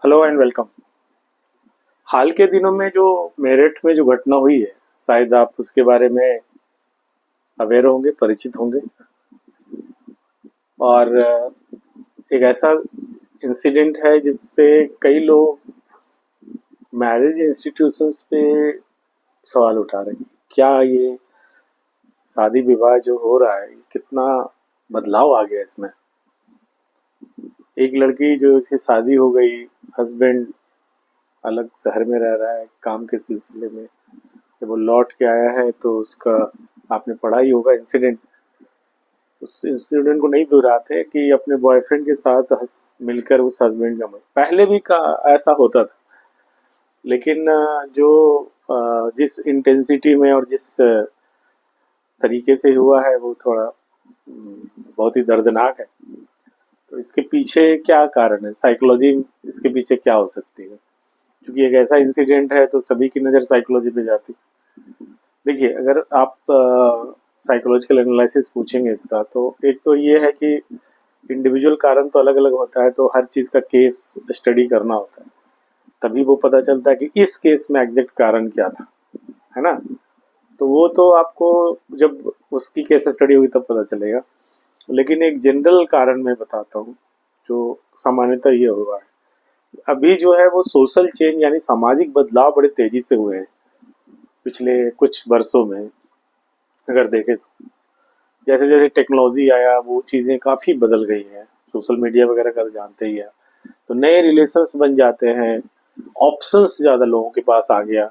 Hello and welcome. हाल के दिनों में जो मेरठ में जो घटना हुई है, शायद आप उसके बारे में अवेयर होंगे, परिचित होंगे। और एक ऐसा इंसिडेंट है जिससे कई लोग मैरिज इंस्टीट्यूशंस पे सवाल उठा रहे हैं। क्या ये शादी विवाह जो हो रहा है, कितना बदलाव आ गया इसमें। एक लड़की जो इसकी शादी हो गई, हस्बैंड अलग शहर में रह रहा है काम के सिलसिले में, जब वो लौट के आया है तो उसका, आपने पढ़ा ही होगा इंसिडेंट। उस इंसिडेंट को नहीं दोहराते कि अपने बॉयफ्रेंड के साथ मिलकर उस हस्बैंड का पहले भी का ऐसा होता था, लेकिन जिस इंटेंसिटी में और जिस तरीके से हुआ है वो थोड़ा बहुत ही दर्दनाक है। तो इसके पीछे क्या कारण है, साइकोलॉजी इसके पीछे क्या हो सकती है? क्योंकि एक ऐसा इंसिडेंट है तो सभी की नज़र साइकोलॉजी पे जाती। देखिए, अगर आप साइकोलॉजिकल एनालिसिस पूछेंगे इसका, तो एक तो ये है कि इंडिविजुअल कारण तो अलग अलग होता है, तो हर चीज़ का केस स्टडी करना होता है, तभी वो पता चलता है कि इस केस में एग्जैक्ट कारण क्या था, है ना। तो वो तो आपको जब उसकी केस स्टडी होगी तब पता चलेगा। लेकिन एक जनरल कारण मैं बताता हूँ जो सामान्यतः ये हुआ है। अभी जो है वो सोशल चेंज यानी सामाजिक बदलाव बड़े तेजी से हुए हैं पिछले कुछ वर्षों में। अगर देखें तो जैसे जैसे टेक्नोलॉजी आया वो चीज़ें काफ़ी बदल गई हैं। सोशल मीडिया वगैरह का तो जानते ही है। तो नए रिलेशंस बन जाते हैं, ऑप्शंस ज़्यादा लोगों के पास आ गया।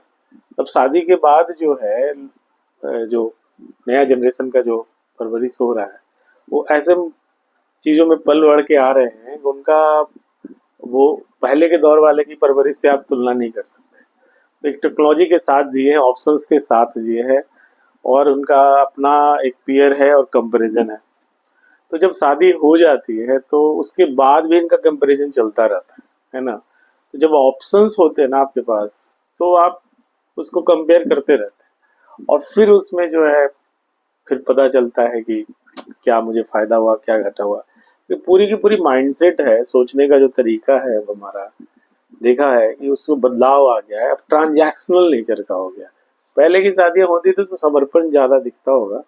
अब शादी के बाद जो है जो नया जनरेशन का जो परवरिश हो रहा है, वो ऐसे चीज़ों में पल बढ़ के आ रहे हैं कि उनका वो पहले के दौर वाले की परवरिश से आप तुलना नहीं कर सकते। तो एक टेक्नोलॉजी के साथ जिए हैं, ऑप्शंस के साथ जिए हैं, और उनका अपना एक पीयर है और कंपैरिजन है। तो जब शादी हो जाती है तो उसके बाद भी इनका कंपैरिजन चलता रहता है ना। तो जब ऑप्शंस होते हैं ना आपके पास, तो आप उसको कंपेयर करते रहते हैं, और फिर उसमें जो है फिर पता चलता है कि क्या मुझे फायदा हुआ, क्या घटा हुआ। ये पूरी की पूरी माइंडसेट है, सोचने का जो तरीका है वो हमारा, देखा है कि उसमें बदलाव आ गया है। अब ट्रांजैक्शनल नेचर का हो गया। पहले की शादियां होती थी तो समर्पण ज्यादा दिखता होगा,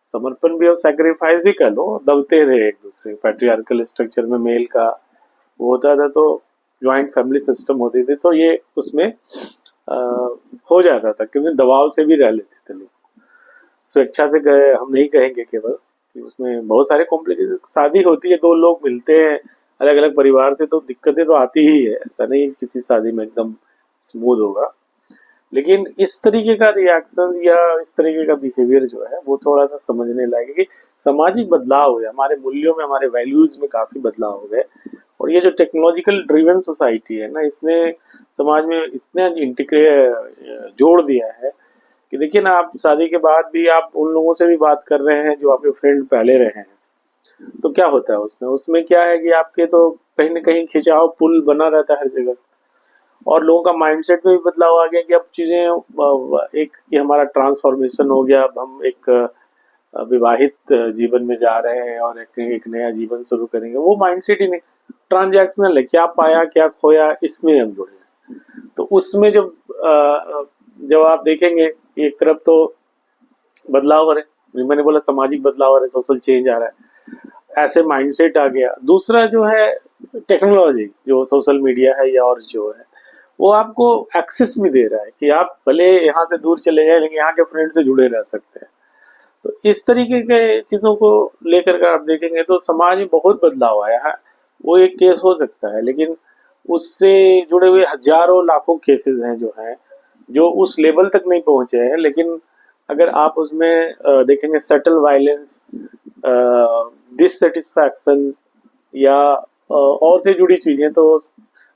समर्पण भी और सेक्रीफाइस भी कर लो, दबते थे एक दूसरे। पैट्रियार्कल स्ट्रक्चर में मेल का वो होता था, तो ज्वाइंट फैमिली सिस्टम होती थी, तो ये उसमें आ, हो जाता था, क्योंकि दबाव से भी रह लेते थे लोग। स्वेच्छा से गए हम नहीं कहेंगे केवल कि उसमें बहुत सारे कॉम्प्लिकेशन। शादी होती है, दो लोग मिलते हैं अलग अलग परिवार से, तो दिक्कतें तो आती ही है। ऐसा नहीं किसी शादी में एकदम स्मूथ होगा। लेकिन इस तरीके का रिएक्शन या इस तरीके का बिहेवियर जो है वो थोड़ा सा समझने लायक है कि सामाजिक बदलाव हुए, हमारे मूल्यों में, हमारे वैल्यूज में काफी बदलाव हो गए। और ये जो टेक्नोलॉजिकल ड्रिवन सोसाइटी है ना, इसने समाज में इतना इंटीग्रेट जोड़ दिया है कि देखिए ना, आप शादी के बाद भी आप उन लोगों से भी बात कर रहे हैं जो आपके फ्रेंड पहले रहे हैं। तो क्या होता है उसमें उसमें क्या है कि आपके तो कहीं ना कहीं खिंचाव पुल बना रहता है हर जगह। और लोगों का माइंडसेट में भी बदलाव आ गया कि अब चीजें एक कि हमारा ट्रांसफॉर्मेशन हो गया। अब हम एक विवाहित जीवन में जा रहे हैं और एक नया जीवन शुरू करेंगे। वो माइंडसेट ही नहीं, ट्रांजैक्शनल है, क्या पाया क्या खोया इसमें हम जुड़े हैं। तो उसमें जब आप देखेंगे कि एक तरफ तो बदलाव हो रहे, मैंने बोला सामाजिक बदलाव आ रहे, सोशल चेंज आ रहा है, ऐसे माइंडसेट आ गया। दूसरा जो है टेक्नोलॉजी, जो सोशल मीडिया है या और जो है, वो आपको एक्सेस भी दे रहा है कि आप भले यहाँ से दूर चले जाए लेकिन यहाँ के फ्रेंड से जुड़े रह सकते हैं। तो इस तरीके के चीजों को लेकर के आप देखेंगे तो समाज में बहुत बदलाव आया है। वो एक केस हो सकता है, लेकिन उससे जुड़े हुए हजारों लाखों केसेस हैं जो हैं, जो उस लेवल तक नहीं पहुंचे हैं। लेकिन अगर आप उसमें देखेंगे सटल वायलेंस, डिससेटिस्फैक्शन या और से जुड़ी चीजें, तो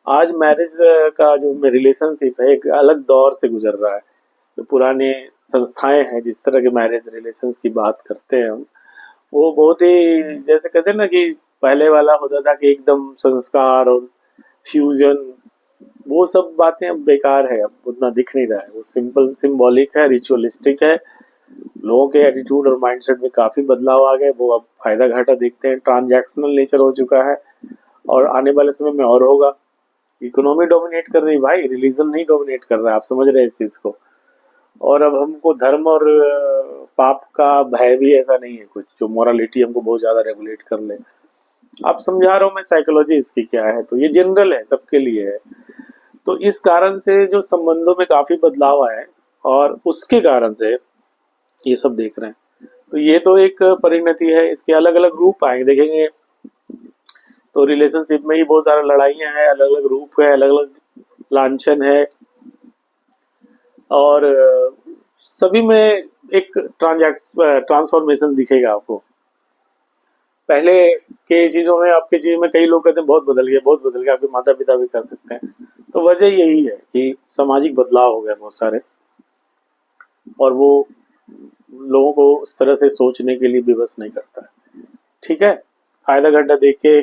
आज मैरिज का जो रिलेशनशिप है एक अलग दौर से गुजर रहा है। जो पुराने संस्थाएं हैं जिस तरह के मैरिज रिलेशंस की बात करते हैं हम, वो बहुत ही, जैसे कहते हैं ना कि पहले वाला होता था कि एकदम संस्कार और फ्यूजन, वो सब बातें अब बेकार है, अब उतना दिख नहीं रहा है। वो सिंपल सिंबॉलिक है, रिचुअलिस्टिक है। लोगों के एटीट्यूड और माइंडसेट में काफी बदलाव आ गए। वो अब फायदा घाटा देखते हैं, ट्रांजैक्शनल नेचर हो चुका है, और आने वाले समय में और होगा। इकोनॉमी डोमिनेट कर रही है भाई, रिलीजन नहीं डोमिनेट कर रहा है। आप समझ रहे हैं इस चीज को। और अब हमको धर्म और पाप का भय भी ऐसा नहीं है कुछ जो मोरालिटी हमको बहुत ज्यादा रेगुलेट कर ले। आप समझा रहा हूँ मैं साइकोलॉजी इसकी क्या है, तो ये जनरल है, सबके लिए है। तो इस कारण से जो संबंधों में काफी बदलाव आए और उसके कारण से ये सब देख रहे हैं। तो ये तो एक परिणति है, इसके अलग अलग रूप आए देखेंगे। तो रिलेशनशिप में ही बहुत सारा लड़ाइयाँ हैं, अलग अलग रूप है, अलग अलग लांछन है। और सभी में एक ट्रांसफॉर्मेशन दिखेगा आपको। पहले के चीजों में, आपके चीज में कई लोग कहते हैं बहुत बदल गया, बहुत बदल गया। आपके माता पिता भी कह सकते हैं। तो वजह यही है कि सामाजिक बदलाव हो गया बहुत सारे, और वो लोगों को उस तरह से सोचने के लिए विवश नहीं करता है। ठीक है, फायदा घंटा देख के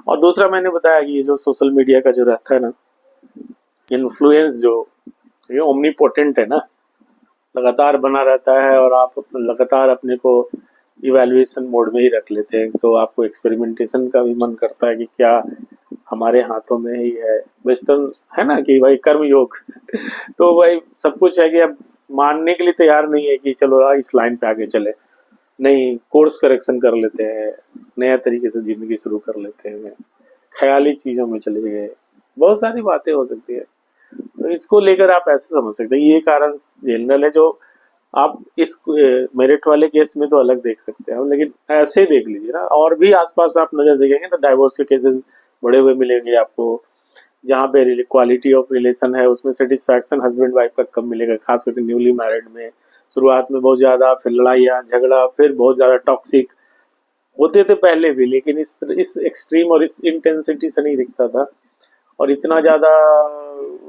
और दूसरा मैंने बताया कि ये जो सोशल मीडिया का जो रहता है ना, इन्फ्लुएंस जो ये ओमनीपोटेंट है ना, लगातार बना रहता है और आप लगातार अपने को इवैल्यूएशन मोड में ही रख लेते हैं। तो आपको एक्सपेरिमेंटेशन का भी मन करता है कि क्या हमारे हाथों में ही है। वेस्टर्न है ना कि भाई कर्म योग तो भाई सब कुछ है कि अब मानने के लिए तैयार नहीं है कि चलो इस लाइन पे आगे चले। नहीं, कोर्स करेक्शन कर लेते हैं, नया तरीके से जिंदगी शुरू कर लेते हैं, ख्याली चीजों में चले गए, बहुत सारी बातें हो सकती है। तो इसको लेकर आप ऐसे समझ सकते हैं, ये कारण जनरल है जो आप इस मेरिट वाले केस में तो अलग देख सकते हैं, लेकिन ऐसे देख लीजिए ना। और भी आसपास आप नजर देखेंगे तो डाइवोर्स के केसेस बड़े हुए मिलेंगे आपको, जहाँ पे क्वालिटी ऑफ रिलेशन है उसमें सेटिस्फैक्शन हस्बैंड वाइफ का कम मिलेगा, खास करके न्यूली मैरिड में। शुरुआत में बहुत ज्यादा, फिर लड़ाइयाँ झगड़ा, फिर बहुत ज्यादा टॉक्सिक होते थे पहले भी, लेकिन इस एक्सट्रीम और इस इंटेंसिटी से नहीं दिखता था। और इतना ज्यादा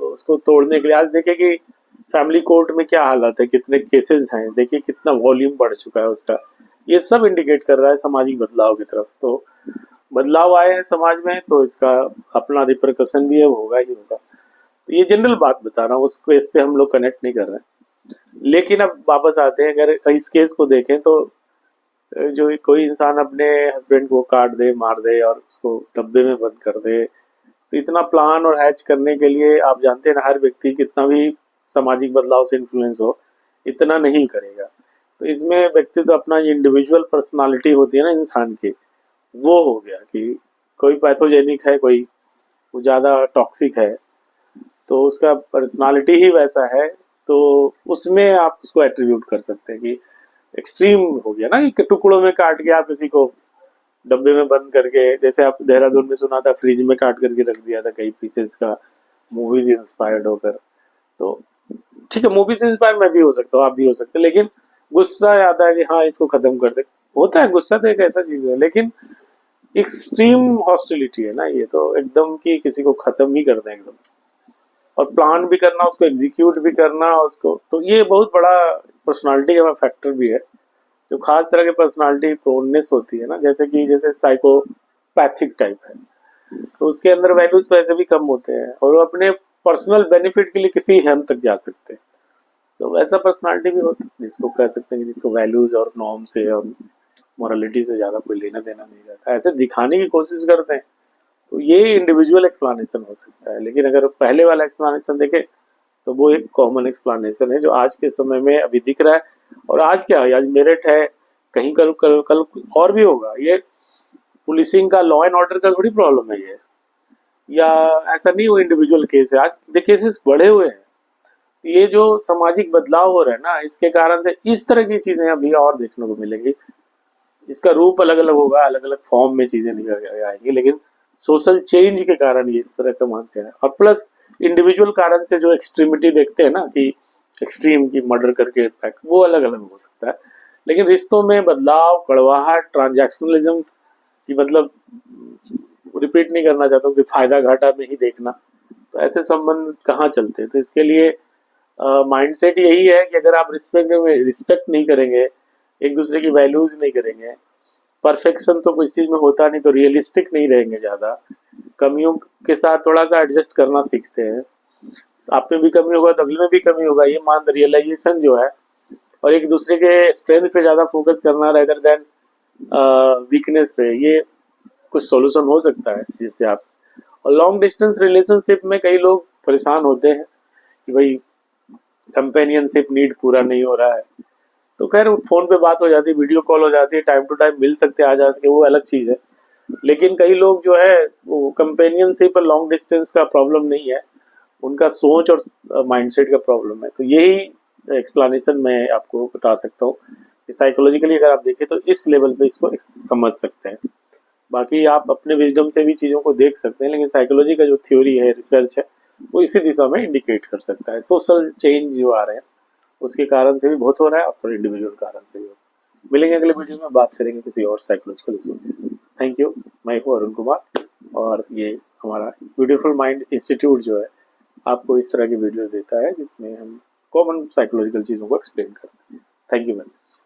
उसको तोड़ने के लिए आज देखिए कि फैमिली कोर्ट में क्या हालत है, कितने केसेस हैं, देखिए कितना वॉल्यूम बढ़ चुका है उसका। ये सब इंडिकेट कर रहा है सामाजिक बदलाव की तरफ। तो बदलाव आए हैं समाज में तो इसका अपना रिपरकशन भी है, होगा ही होगा। तो ये जनरल बात बता रहा हूँ, उसको इससे हम लोग कनेक्ट नहीं कर रहे हैं। लेकिन अब वापस आते हैं, अगर इस केस को देखें तो जो कोई इंसान अपने हस्बैंड को काट दे, मार दे और उसको डब्बे में बंद कर दे, तो इतना प्लान और हैच करने के लिए आप जानते हैं ना, हर व्यक्ति कितना भी सामाजिक बदलाव से इन्फ्लुएंस हो इतना नहीं करेगा। तो इसमें व्यक्ति तो अपना इंडिविजुअल पर्सनालिटी होती है ना इंसान की, वो हो गया कि कोई पैथोजेनिक है, कोई ज़्यादा टॉक्सिक है, तो उसका पर्सनालिटी ही वैसा है। तो उसमें आप उसको एट्रीब्यूट कर सकते हैं कि एक्सट्रीम हो गया ना, कि टुकड़ों में काट के आप किसी को डब्बे में बंद करके, जैसे आप देहरादून में सुना था फ्रिज में काट करके रख दिया था कई पीसेस का, मूवीज इंस्पायर्ड होकर। तो ठीक है, मूवी से इंस्पायर मैं भी हो सकता हूँ, आप भी हो सकते हैं, लेकिन गुस्सा आता है कि हाँ इसको खत्म कर दे। होता है, गुस्सा तो एक ऐसा चीज है, लेकिन एक्सट्रीम हॉस्टिलिटी है ना ये, तो एकदम कि किसी को खत्म ही कर दें एकदम, और प्लान भी करना, उसको एग्जीक्यूट भी करना उसको। तो ये बहुत बड़ा पर्सनालिटी का फैक्टर भी है, जो खास तरह के पर्सनालिटी प्रोननेस होती है ना, जैसे साइकोपैथिक टाइप है, तो उसके अंदर वैल्यूज तो ऐसे भी कम होते हैं और वो अपने पर्सनल बेनिफिट के लिए किसी हद तक जा सकते हैं। तो वैसा पर्सनालिटी भी होता है जिसको कह सकते हैं कि जिसको वैल्यूज और नॉर्म से और मोरालिटी से ज्यादा कोई लेना देना नहीं रहता, ऐसे दिखाने की कोशिश करते हैं। तो ये इंडिविजुअल एक्सप्लेनेशन हो सकता है, लेकिन अगर पहले वाला एक्सप्लेनेशन देखें तो वो एक कॉमन एक्सप्लेनेशन है जो आज के समय में अभी दिख रहा है। और आज क्या है, आज मेरिट है, कहीं कल कल कल और भी होगा। ये पुलिसिंग का, लॉ एंड ऑर्डर का थोड़ी प्रॉब्लम है ये, या ऐसा नहीं वो इंडिविजुअल केस है, आज के केसेस बढ़े हुए हैं। ये जो सामाजिक बदलाव हो रहा है ना, इसके कारण से इस तरह की चीजें अभी और देखने को मिलेंगी। इसका रूप अलग अलग होगा, अलग अलग फॉर्म में चीजें निकल आएंगी, लेकिन सोशल चेंज के कारण ये इस तरह का मानते हैं। और प्लस इंडिविजुअल कारण से जो एक्सट्रीमिटी देखते हैं ना, कि एक्सट्रीम की मर्डर करके इम्पैक्ट, वो अलग अलग हो सकता है। लेकिन रिश्तों में बदलाव, कड़वाहट, ट्रांजैक्शनलिज्म की, मतलब रिपीट नहीं करना चाहता हूँ कि फायदा घाटा में ही देखना, तो ऐसे संबंध कहाँ चलते। तो इसके लिए माइंडसेट यही है कि अगर आप रिस्पेक्ट नहीं करेंगे, एक दूसरे की वैल्यूज नहीं करेंगे, परफेक्शन तो किसी चीज में होता नहीं, तो रियलिस्टिक नहीं रहेंगे, ज्यादा कमियों के साथ थोड़ा सा एडजस्ट करना सीखते हैं, तो आप में भी कमी होगा तो अगले में भी कमी होगा, ये मान रियलाइजेशन जो है। और एक दूसरे के स्ट्रेंथ पे ज्यादा फोकस करना रेदर देन वीकनेस पे, ये कुछ सॉल्यूशन हो सकता है जिससे आप। और लॉन्ग डिस्टेंस रिलेशनशिप में कई लोग परेशान होते हैं कि भाई कंपेनियनशिप नीड पूरा नहीं हो रहा है, तो खैर फोन पे बात हो जाती है, वीडियो कॉल हो जाती है, टाइम टू टाइम मिल सकते हैं, आ जा सके, वो अलग चीज है। लेकिन कई लोग जो है वो कंपेनियनशिप और लॉन्ग डिस्टेंस का प्रॉब्लम नहीं है, उनका सोच और माइंडसेट का प्रॉब्लम है। तो यही एक्सप्लेनेशन मैं आपको बता सकता हूँ कि साइकोलॉजिकली अगर आप देखें तो इस लेवल पे इसको समझ सकते हैं। बाकी आप अपने विजडम से भी चीज़ों को देख सकते हैं, लेकिन साइकोलॉजी का जो थ्योरी है, रिसर्च है, वो इसी दिशा में इंडिकेट कर सकता है। सोशल चेंज जो आ रहे हैं उसके कारण से भी बहुत हो रहा है और इंडिविजुअल कारण से भी हो रहा है। मिलेंगे अगले वीडियो में, बात करेंगे किसी और साइकोलॉजिकल इशू में। Thank you. मैं हूँ अरुण कुमार और ये हमारा ब्यूटीफुल माइंड इंस्टीट्यूट जो है आपको इस तरह की वीडियोस देता है जिसमें हम कॉमन साइकोलॉजिकल चीज़ों को एक्सप्लेन करते हैं। Thank you very much.